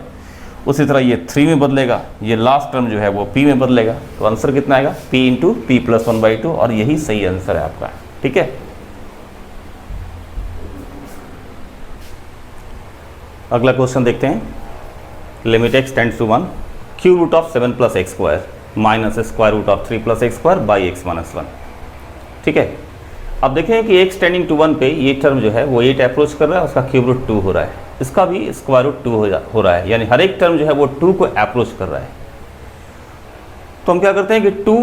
A: उसी तरह ये 3 में बदलेगा, ये लास्ट टर्म जो है वो p में बदलेगा, तो आंसर कितना आएगा p into P plus 1 by 2, और यही सही आंसर है आपका, ठीक है। अगला क्वेश्चन देखते हैं, limit x tends to 1, cube root of 7 plus x square minus square root of 3 plus x square by x minus one, ठीक है। अब देखें कि x टेंडिंग टू 1 पे ये टर्म जो है वो 8 अप्रोच कर रहा है, उसका क्यूब रूट 2 हो रहा है, इसका भी स्क्वायर रूट 2 हो रहा है, यानी हर एक टर्म जो है वो 2 को अप्रोच कर रहा है। तो हम क्या करते हैं कि 2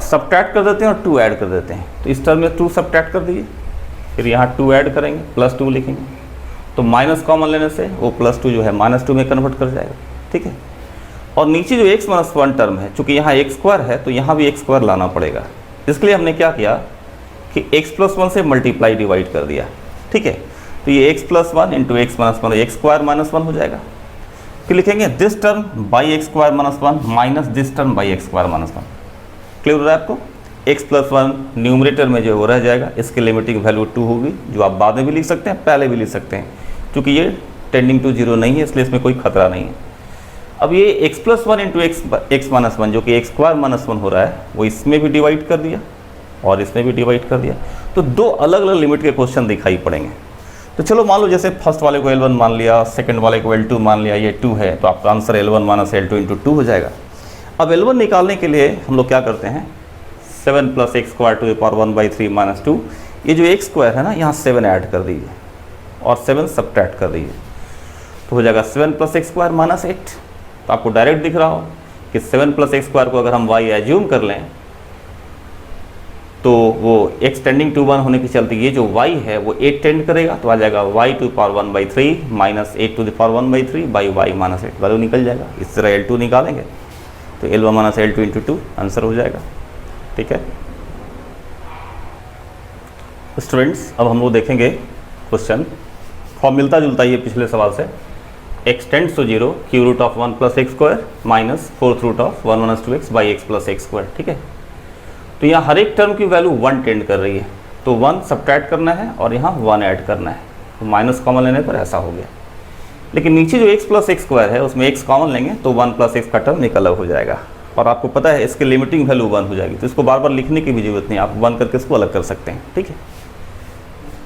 A: सब्ट्रैक्ट कर देते हैं और 2 ऐड कर देते हैं, तो इस टर्म में 2 सब्ट्रैक्ट कर दीजिए, फिर यहाँ 2 ऐड करेंगे प्लस 2 लिखेंगे, तो माइनस कॉमन लेने से वो प्लस 2 जो है माइनस 2 में कन्वर्ट कर जाएगा, ठीक है। और नीचे जो x माइनस 1 टर्म है, चूंकि यहाँ एक्स स्क्वायर है तो यहाँ भी एक्स स्क्वायर लाना पड़ेगा, इसके लिए हमने क्या किया कि x प्लस 1 से मल्टीप्लाई डिवाइड कर दिया, ठीक है। तो ये x plus 1 into x minus 1, x square minus 1 हो जाएगा, फिर लिखेंगे this term by x square minus 1 minus this term by x square minus 1, clear हो रहा है आपको। x प्लस 1 न्यूमरेटर में जो है वो रह जाएगा, इसकी लिमिटिंग वैल्यू 2 होगी, जो आप बाद में भी लिख सकते हैं, पहले भी लिख सकते हैं, क्योंकि ये टेंडिंग टू 0 नहीं है, इसलिए इसमें कोई खतरा नहीं है। अब ये x plus 1 into x minus 1 जो कि एक्स स्क्वायर माइनस 1 हो रहा है, वो इसमें भी डिवाइड कर दिया और इसमें भी डिवाइड कर दिया, तो 2 अलग अलग लिमिट के क्वेश्चन दिखाई पड़ेंगे। तो चलो मान लो जैसे फर्स्ट वाले को L1 मान लिया, सेकंड वाले को L2 मान लिया, ये 2 है, तो आपका answer L1 minus L2 into 2 हो जाएगा। अब L1 निकालने के लिए हम लोग क्या करते हैं, 7 plus x square to the power 1/3 minus 2, ये जो एक्स स्क्वायर है ना, यहाँ 7 ऐड कर दीजिए और 7 सब्ट्रैक्ट कर दीजिए, तो हो जाएगा 7 प्लस एक्स स्क्वायर माइनस 8। तो आपको डायरेक्ट दिख रहा हो कि 7 प्लस एक्स स्क्वायर को अगर हम y एज्यूम कर लें तो वो x टेंडिंग टू 1 होने के चलते ये जो y है वो 8 टेंड करेगा, तो आ जाएगा y to power 1/3 minus 8 to the power 1/3 by y minus 8, value निकल जाएगा। इस तरह L2 निकालेंगे तो L1 minus L2 into 2 answer हो जाएगा। ठीक है स्टूडेंट्स, अब हम लोग देखेंगे क्वेश्चन, फॉर्म मिलता जुलता ही है पिछले सवाल से। x tends to 0 cube root of 1 plus x square minus 4th root of 1 minus 2x by x plus x square. ठीक है, तो यहाँ हर एक टर्म की वैल्यू 1 टेंड कर रही है, तो 1 सब्ट्रैक्ट करना है और यहाँ 1 ऐड करना है, तो माइनस कॉमन लेने पर ऐसा हो गया। लेकिन नीचे जो x प्लस एक्स स्क्वायर है उसमें x कॉमन लेंगे तो 1 प्लस एक्स का टर्म निकल हो जाएगा, और आपको पता है इसकी लिमिटिंग वैल्यू 1 हो जाएगी, तो इसको बार बार लिखने की भी जरूरत नहीं, आप 1 करके इसको अलग कर सकते हैं। ठीक है,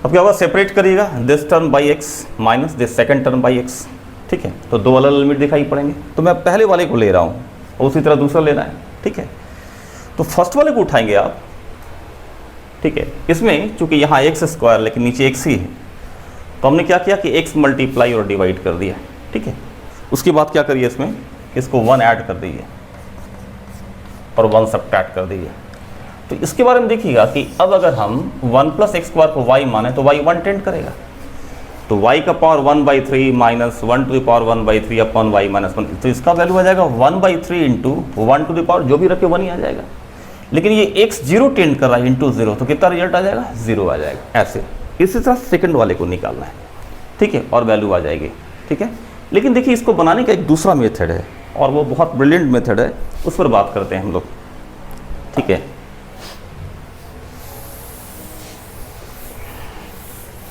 A: अब क्या होगा, सेपरेट करिएगा this term by x minus this second term by x. ठीक है, तो दो अलग लिमिट दिखाई पड़ेंगे, तो मैं पहले वाले को ले रहा हूँ और उसी तरह दूसरा लेना है। ठीक है, तो फर्स्ट वाले को उठाएंगे आप। ठीक है, इसमें चूंकि यहाँ एक्स स्क्वायर लेकिन नीचे एक्स ही है, तो हमने क्या किया कि एक्स मल्टीप्लाई और डिवाइड कर दिया। ठीक है, उसके बाद क्या करिए, इसमें इसको 1 ऐड कर दीजिए और 1 सब्ट्रैक्ट कर दीजिए। तो इसके बारे में देखिएगा कि अब अगर हम 1 प्लस एक्स स्क्वायर को y माने तो y 1 टेंड करेगा, तो y का power 1/3 minus 1 to the power 1/3 upon y minus 1, तो इसका वैल्यू आ जाएगा 1/3 इंटू 1 टू द पावर जो भी रखे 1 ही आ जाएगा। लेकिन ये x 0 टेंड कर रहा है इंटू 0, तो कितना रिजल्ट आ जाएगा, 0 आ जाएगा। ऐसे इसी तरह सेकंड वाले को निकालना है। ठीक है, और वैल्यू आ जाएगी। ठीक है, लेकिन देखिए इसको बनाने का एक दूसरा मेथड है और वो बहुत ब्रिलियंट मेथड है, उस पर बात करते हैं हम लोग। ठीक है,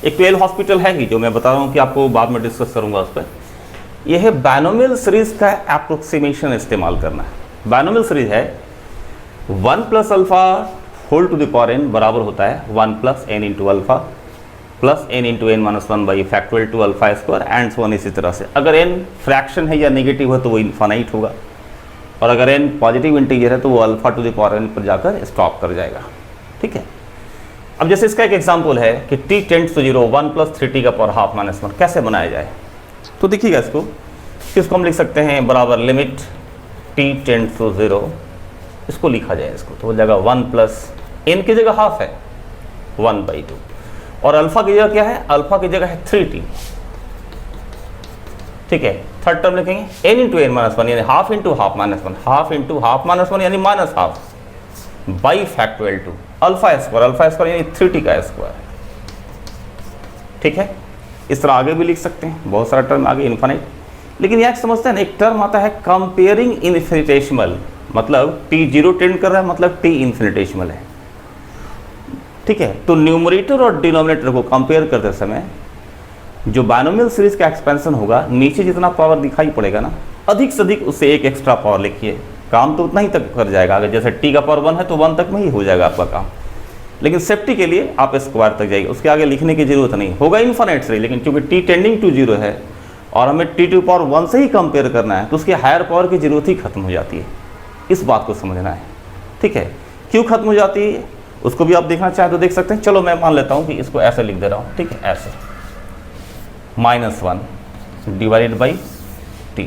A: एक ट्वेल्व हॉस्पिटल है ही जो मैं बता रहा हूँ कि आपको बाद में डिस्कस करूँगा उस पर। यह है बायनोमियल सीरीज का अप्रोक्सीमेशन इस्तेमाल करना है। बायनोमियल सीरीज है 1 plus alpha whole to the power n बराबर होता है 1 plus n into alpha plus n into n minus 1 by factorial two alpha square and so on. इसी तरह से अगर n फ्रैक्शन है या नेगेटिव है तो वो इनफाइनाइट होगा, और अगर n पॉजिटिव इंटीजर है तो वो alpha two the power n पर जाकर स्टॉप कर जाएगा। ठीक है, अब जैसे इसका एक एग्जांपल है कि t tends to 0 1 plus 3t का पावर हाफ माइनस 1 कैसे बनाया जाए, तो देखिएगा इसको हम लिख सकते हैं बराबर लिमिट t टेंड्स टू 0, इसको लिखा जाए इसको, तो हो जाएगा 1 प्लस n की जगह हाफ है 1/2, और अल्फा की जगह क्या है, अल्फा की जगह है 3t। ठीक है, थर्ड टर्म लिखेंगे n इंटू n माइनस 1 यानी half into half minus 1, half into half minus 1 यानी minus half by factorial two alpha square यानी 3t का स्क्वायर। ठीक है, इस तरह आगे भी लिख सकते हैं, बहुत सारा टर्म आगे इनफाइनाइट। लेकिन यह समझते हैं ना, एक टर्म आता है कंपेयरिंग इनफिनिटेसिमल, मतलब t 0 टेंड कर रहा है मतलब t इन्फिनिटेसिमल है। ठीक है, तो न्यूमरेटर और डिनोमिनेटर को कंपेयर करते समय जो बायनोमियल सीरीज का एक्सपेंशन होगा, नीचे जितना पावर दिखाई पड़ेगा ना, अधिक से अधिक उससे एक एक्स्ट्रा पावर लिखिए, काम तो उतना ही तक कर जाएगा। अगर जैसे t का पावर 1 है तो 1 तक में ही हो जाएगा आपका काम, लेकिन सेफ्टी के लिए आप स्क्वायर तक जाइए, उसके आगे लिखने की जरूरत नहीं होगा इन्फिनिट से। लेकिन चूंकि t टेंडिंग टू 0 है और हमें t टू पावर 1 से ही कंपेयर करना है, तो उसकी हायर पावर की जरूरत ही खत्म हो जाती है। इस बात को समझना है। ठीक है, क्यों खत्म हो जाती है उसको भी आप देखना चाहें तो देख सकते हैं। चलो मैं मान लेता हूँ कि इसको ऐसे लिख दे रहा हूँ। ठीक है, ऐसे -1 डिवाइडेड बाई t।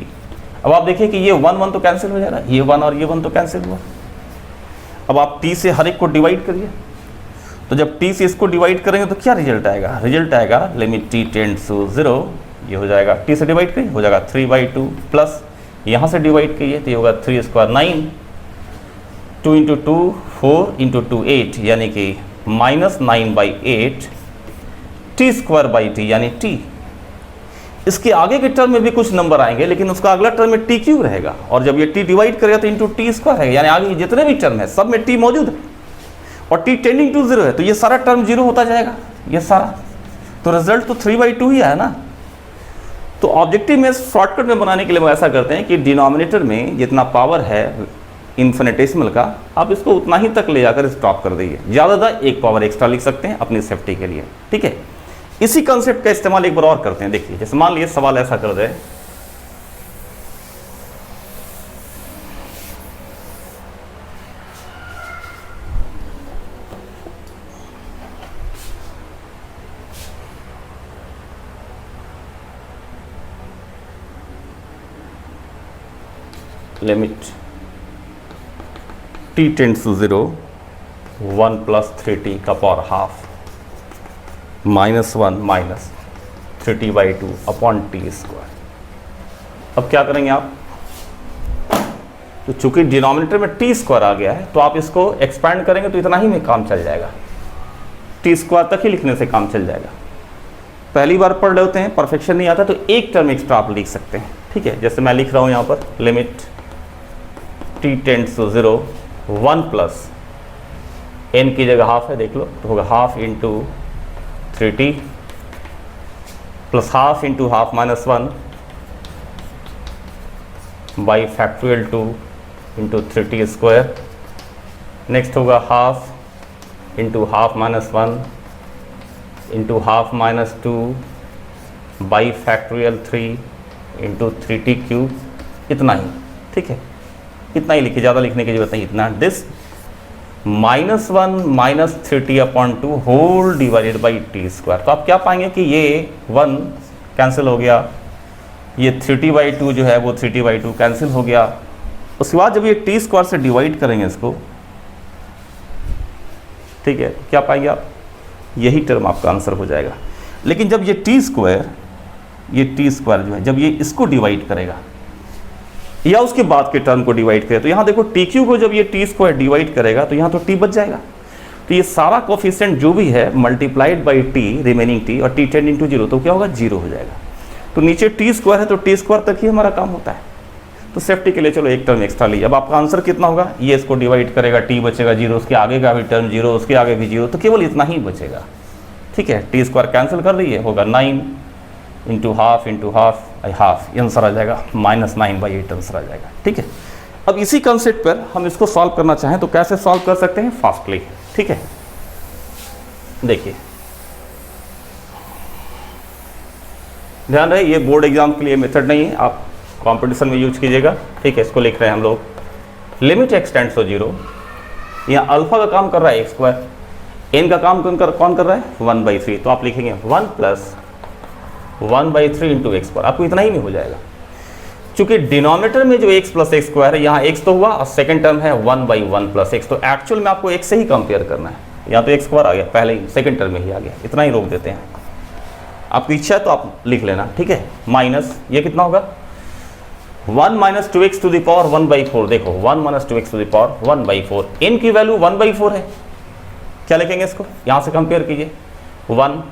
A: अब आप देखिए कि ये 1 1 तो कैंसिल हो जाएगा, ये 1 और ये 1 तो कैंसिल हुआ। अब आप t से हर एक को डिवाइड करिए, तो जब t से इसको डिवाइड करेंगे तो क्या रिजल्ट आएगा, रिजल्ट आएगा लिमिट t टेंड्स टू 0, ये हो जाएगा t से डिवाइड करिए हो जाएगा 3/2 प्लस यहाँ से डिवाइड करिए तो ये होगा 3 स्क्वायर 9, 2 इंटू 2 4 इंटू 2 8 यानी कि -9/8 t स्क्वायर बाई t यानी t। इसके आगे के टर्म में भी कुछ नंबर आएंगे, लेकिन उसका अगला टर्म में t क्यूब रहेगा, और जब ये t डिवाइड करेगा तो इंटू t स्क्वायर रहेगा, यानी आगे जितने भी टर्म है सब में t मौजूद है, और t टेंडिंग टू 0 है तो ये सारा टर्म 0 होता जाएगा, ये सारा, तो रिजल्ट तो 3/2 ही है ना। तो ऑब्जेक्टिव में शॉर्टकट में बनाने के लिए हम ऐसा करते हैं कि डिनोमिनेटर में जितना पावर है इन्फिनिटेसिमल का, आप इसको उतना ही तक ले जाकर स्टॉप कर दीजिए, ज़्यादा एक पावर एक्स्ट्रा लिख सकते हैं अपनी सेफ्टी के लिए। ठीक है, इसी कंसेप्ट का इस्तेमाल एक बार और करते हैं। देखिए जैसे मान लीजिए सवाल ऐसा कर दे, limit t tends to 0 1 plus 3t का power half -1 minus 3t/2 upon T square. अब क्या करेंगे आप, तो चूंकि डिनोमिनेटर में टी स्क्वायर आ गया है तो आप इसको एक्सपैंड करेंगे तो इतना ही में काम चल जाएगा, टी स्क्वायर तक ही लिखने से काम चल जाएगा। पहली बार पढ़ लेते हैं, परफेक्शन नहीं आता तो एक टर्म एक्स्ट्रा आप लिख सकते हैं, ठीक है। जैसे मैं लिख रहा हूँ यहाँ पर limit t tends to 0 1 plus n की जगह हाफ है, देख लो तो होगा half into 3t plus half into half -1 by factorial 2 into 3t square. Next होगा half into half -1 into half -2 by factorial 3 into 3t cube. इतना ही, ठीक है, इतना ही लिखिए, ज़्यादा लिखने की जरूरत नहीं। इतना this -1 minus 3t upon 2 whole divided by t square. तो आप क्या पाएंगे कि ये 1 कैंसिल हो गया, ये 3t/2 जो है वो 3t/2 कैंसिल हो गया। उसके बाद जब ये टी स्क्वायर से डिवाइड करेंगे इसको, ठीक है, क्या पाएंगे आप, यही टर्म आपका आंसर हो जाएगा। लेकिन जब ये टी स्क्वायर जो है जब ये इसको डिवाइड करेगा या उसके बाद के टर्म को डिवाइड करेगा, तो यहाँ देखो टी क्यू को जब ये टी स्क्वायर डिवाइड करेगा तो यहाँ तो टी बच जाएगा। तो ये सारा कोफिशिएंट जो भी है multiplied by T remaining T और टी टेंड इंटू 0 तो क्या होगा, 0 हो जाएगा। तो नीचे टी स्क्वायर है तो टी स्क्वायर तक ही हमारा काम होता है। तो सेफ्टी के लिए चलो एक टर्म एक्स्ट्रा लीजिए। अब आपका आंसर कितना होगा, ये इसको डिवाइड करेगा, टी बचेगा 0, उसके आगे का भी टर्म 0, उसके आगे भी 0, तो केवल इतना ही बचेगा, ठीक है। टी स्क्वायर कैंसिल कर दीजिए, होगा 9 इंटू हाफ हाफ, आंसर आ जाएगा -9/8 आंसर आ जाएगा, ठीक है। अब इसी कंसेप्ट पर हम इसको सॉल्व करना चाहें तो कैसे सॉल्व कर सकते हैं, फास्टली, ठीक है। देखिए ध्यान रहे ये बोर्ड एग्जाम के लिए मेथड नहीं है, आप कंपटीशन में यूज कीजिएगा, ठीक है। इसको लिख रहे हैं हम लोग लिमिट x टेंड्स टू 0, यहाँ अल्फा का काम कर रहा है x स्क्वायर, n का काम कौन कर रहा है 1/3, तो आप लिखेंगे 1 प्लस 1/3 इंटू एक्स पर, आपको इतना ही में हो जाएगा। चूंकि डिनोमिनेटर में जो x प्लस एक्स स्क्वायर है यहाँ x तो हुआ और सेकंड टर्म है 1/1 प्लस x, तो एक्चुअल में आपको x से ही कंपेयर करना है। यहाँ तो एक्स स्क्वायर आ गया पहले ही, सेकंड टर्म में ही आ गया, इतना ही रोक देते हैं। आपकी इच्छा है तो आप लिख लेना, ठीक है। माइनस ये कितना होगा 1 minus 2x to the power 1/4, देखो 1 minus 2x to the power 1/4, n की वैल्यू 1/4 है, क्या लिखेंगे इसको, यहाँ से कंपेयर कीजिए 1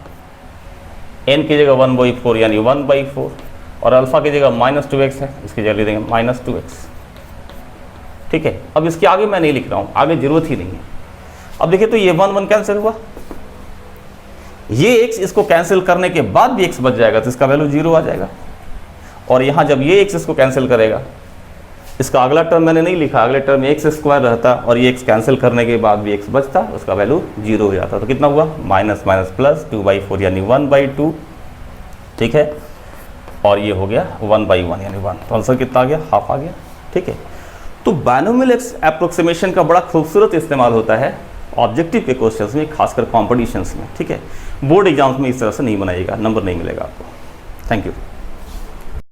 A: n की जगह 1/4 यानी 1/4 और अल्फा की जगह -2x है, इसकी जगह लिख देंगे -2x, ठीक है। अब इसके आगे मैं नहीं लिख रहा हूँ, आगे जरूरत ही नहीं है। अब देखिए तो ये 1 कैंसिल हुआ, ये x इसको कैंसिल करने के बाद भी x बच जाएगा तो इसका वैल्यू 0 आ जाएगा। और यहाँ जब ये x इसको कैंसिल करेगा, इसका अगला टर्म मैंने नहीं लिखा, अगले टर्म में x स्क्वायर रहता और ये x कैंसिल करने के बाद भी x बचता, उसका वैल्यू 0 हो जाता। तो कितना हुआ माइनस प्लस 2/4 यानी 1/2, ठीक है। और ये हो गया 1/1 यानी 1, तो आंसर कितना आ गया, हाफ आ गया, ठीक है। तो बायनोमियल एप्रोक्सीमेशन का बड़ा खूबसूरत इस्तेमाल होता है ऑब्जेक्टिव के क्वेश्चंस में, खासकर कॉम्पिटिशन्स में, ठीक है। बोर्ड एग्जाम्स में इस तरह से नहीं बनाइएगा, नंबर नहीं मिलेगा आपको। Thank you.